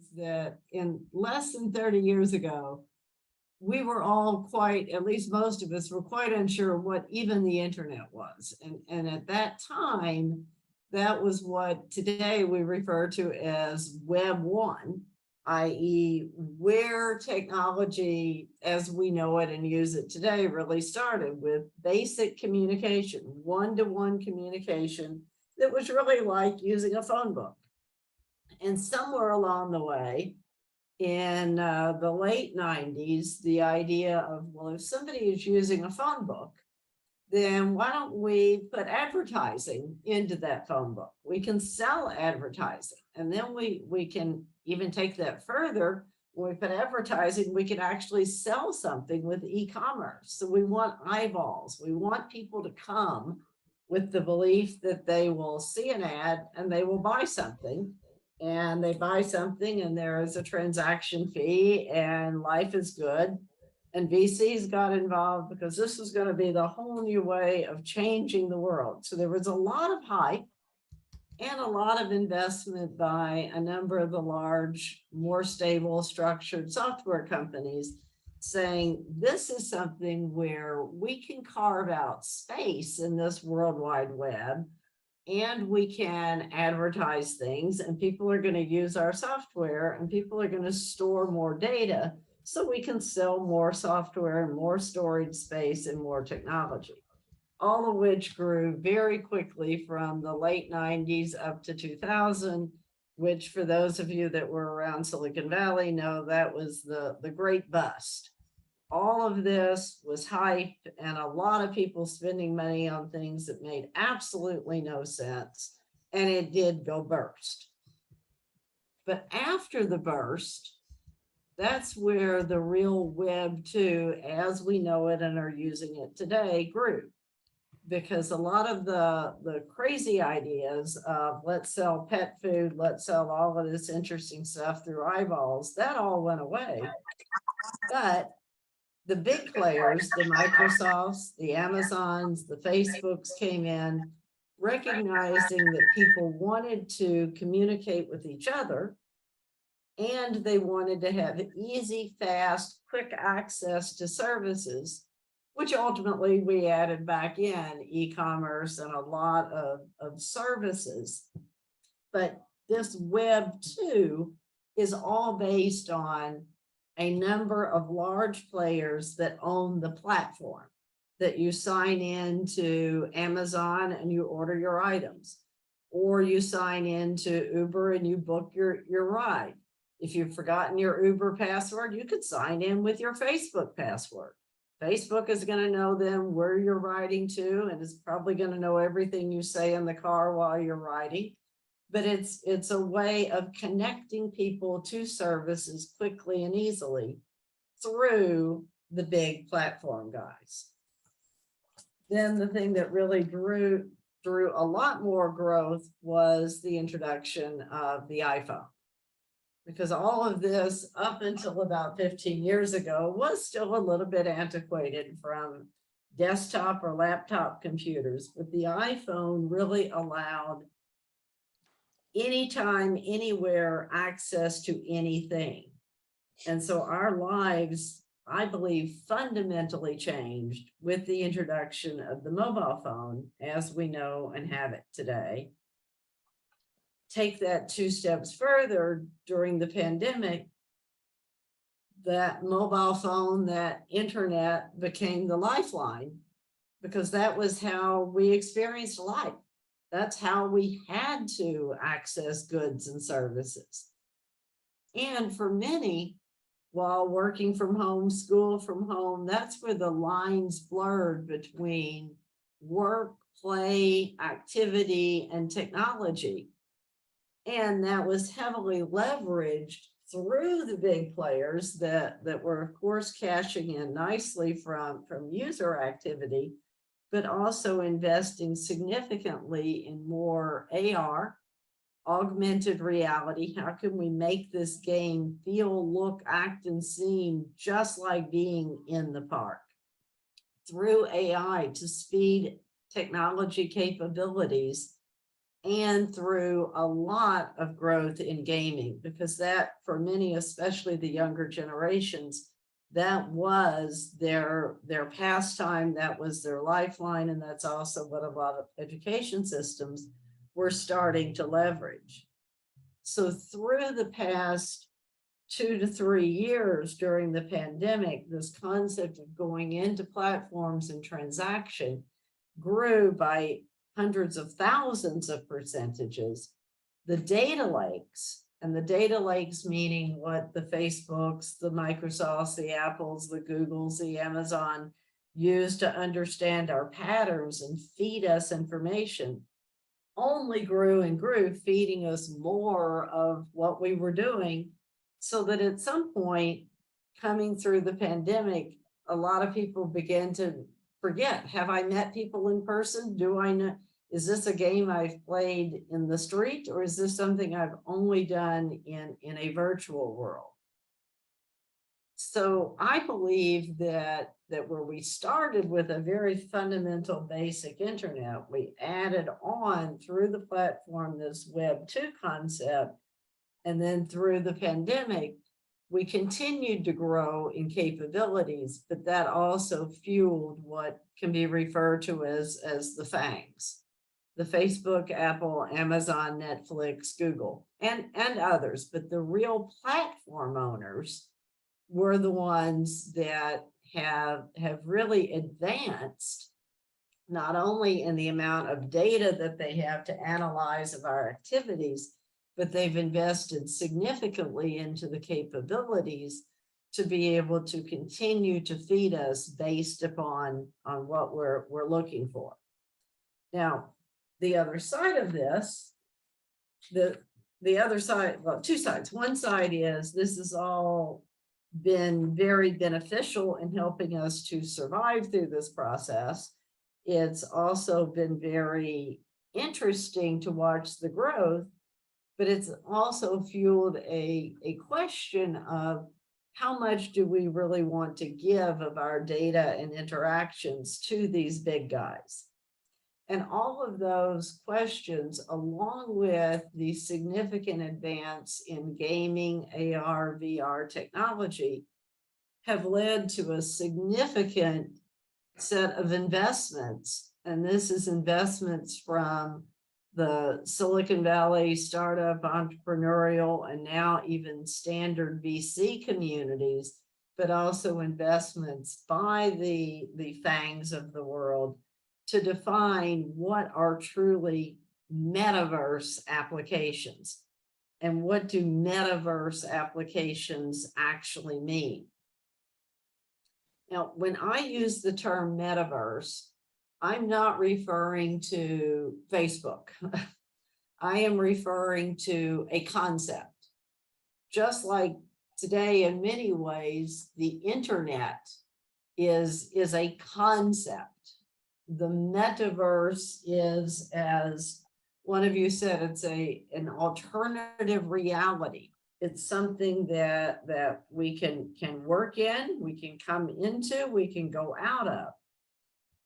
is that in less than 30 years ago, we were all quite, at least most of us were quite unsure what even the internet was. And at that time, that was what today we refer to as Web 1, i.e. where technology as we know it and use it today really started with basic communication, one-to-one communication that was really like using a phone book. And somewhere along the way, in the late 90s, the idea of, well, if somebody is using a phone book, then why don't we put advertising into that phone book? We can sell advertising. And then we can even take that further. When we put advertising, we can actually sell something with e-commerce. So we want eyeballs. We want people to come with the belief that they will see an ad and they will buy something. And they buy something and there is a transaction fee and life is good. And VCs got involved because this was going to be the whole new way of changing the world. So there was a lot of hype and a lot of investment by a number of the large, more stable, structured software companies saying this is something where we can carve out space in this World Wide Web and we can advertise things and people are going to use our software and people are going to store more data so we can sell more software and more storage space and more technology, all of which grew very quickly from the late 90s up to 2000, which for those of you that were around Silicon Valley know that was the great bust. All of this was hype and a lot of people spending money on things that made absolutely no sense. And it did go burst. But after the burst, that's where the real Web 2, as we know it and are using it today, grew. Because a lot of the crazy ideas of let's sell pet food, let's sell all of this interesting stuff through eyeballs, that all went away. But the big players, the Microsofts, the Amazons, the Facebooks came in, recognizing that people wanted to communicate with each other and they wanted to have easy, fast, quick access to services, which ultimately we added back in e-commerce and a lot of services. But this Web 2 is all based on a number of large players that own the platform, that you sign in to Amazon and you order your items, or you sign in to Uber and you book your ride. If you've forgotten your Uber password, you could sign in with your Facebook password. Facebook is going to know then where you're riding to and is probably going to know everything you say in the car while you're riding. But it's a way of connecting people to services quickly and easily through the big platform guys. Then the thing that really drew a lot more growth was the introduction of the iPhone. Because all of this up until about 15 years ago was still a little bit antiquated from desktop or laptop computers, but the iPhone really allowed anytime, anywhere access to anything. And so our lives, I believe, fundamentally changed with the introduction of the mobile phone as we know and have it today. Take that 2 steps further during the pandemic, that mobile phone, that internet became the lifeline because that was how we experienced life. That's how we had to access goods and services. And for many, while working from home, school from home, that's where the lines blurred between work, play, activity, and technology. And that was heavily leveraged through the big players that were, of course, cashing in nicely from user activity, but also investing significantly in more AR, augmented reality. How can we make this game feel, look, act, and seem just like being in the park? Through AI to speed technology capabilities and through a lot of growth in gaming, because that, for many, especially the younger generations, that was their pastime, that was their lifeline, and that's also what a lot of education systems were starting to leverage. So through the past 2 to 3 years during the pandemic, this concept of going into platforms and transaction grew by hundreds of thousands of percentages. The data lakes, and the data lakes meaning what the Facebooks, the Microsofts, the Apples, the Googles, the Amazon use to understand our patterns and feed us information, only grew and grew, feeding us more of what we were doing, so that at some point, coming through the pandemic, a lot of people began to forget, have I met people in person? Do I know, is this a game I've played in the street, or is this something I've only done in a virtual world? So I believe that where we started with a very fundamental basic internet, we added on through the platform this Web 2 concept, and then through the pandemic, we continued to grow in capabilities, but that also fueled what can be referred to as the FANGs, the Facebook, Apple, Amazon, Netflix, Google, and others. But the real platform owners were the ones that have really advanced, not only in the amount of data that they have to analyze of our activities, but they've invested significantly into the capabilities to be able to continue to feed us based upon what we're looking for. Now, the other side of this, the other side, well, two sides. One side is this has all been very beneficial in helping us to survive through this process. It's also been very interesting to watch the growth, but it's also fueled a question of how much do we really want to give of our data and interactions to these big guys? And all of those questions, along with the significant advance in gaming, AR, VR technology, have led to a significant set of investments. And this is investments from the Silicon Valley startup, entrepreneurial, and now even standard VC communities, but also investments by the FANGs of the world to define what are truly metaverse applications and what do metaverse applications actually mean. Now, when I use the term metaverse, I'm not referring to Facebook. I am referring to a concept. Just like today, in many ways, the internet is a concept. The metaverse is, as one of you said, it's an alternative reality. It's something that we can work in, we can come into, we can go out of.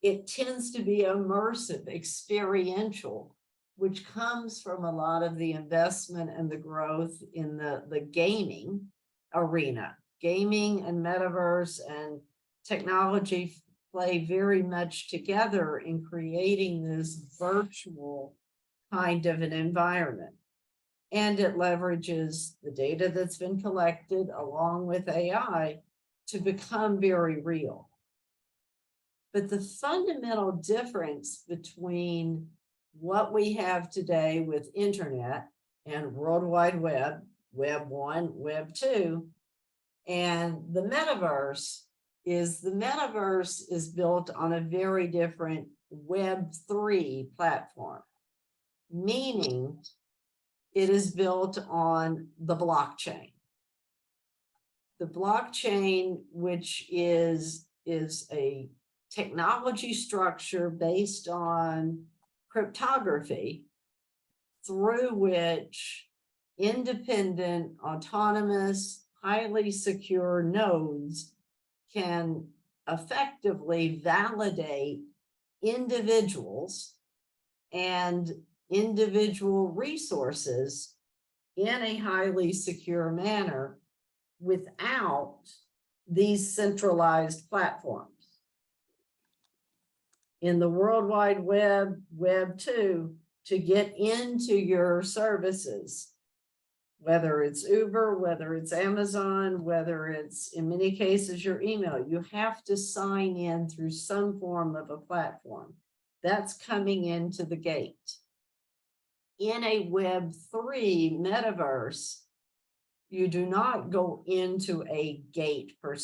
It tends to be immersive, experiential, which comes from a lot of the investment and the growth in the gaming arena. Gaming and metaverse and technology play very much together in creating this virtual kind of an environment. And it leverages the data that's been collected along with AI to become very real. But the fundamental difference between what we have today with internet and World Wide Web, Web 1, Web 2, and the metaverse is built on a very different Web 3 platform, meaning it is built on the blockchain. The blockchain, which is a technology structure based on cryptography, through which independent, autonomous, highly secure nodes can effectively validate individuals and individual resources in a highly secure manner without these centralized platforms. In the World Wide Web, Web 2, to get into your services, whether it's Uber, whether it's Amazon, whether it's, in many cases, your email, you have to sign in through some form of a platform. That's coming into the gate. In a Web3 metaverse, you do not go into a gate per se.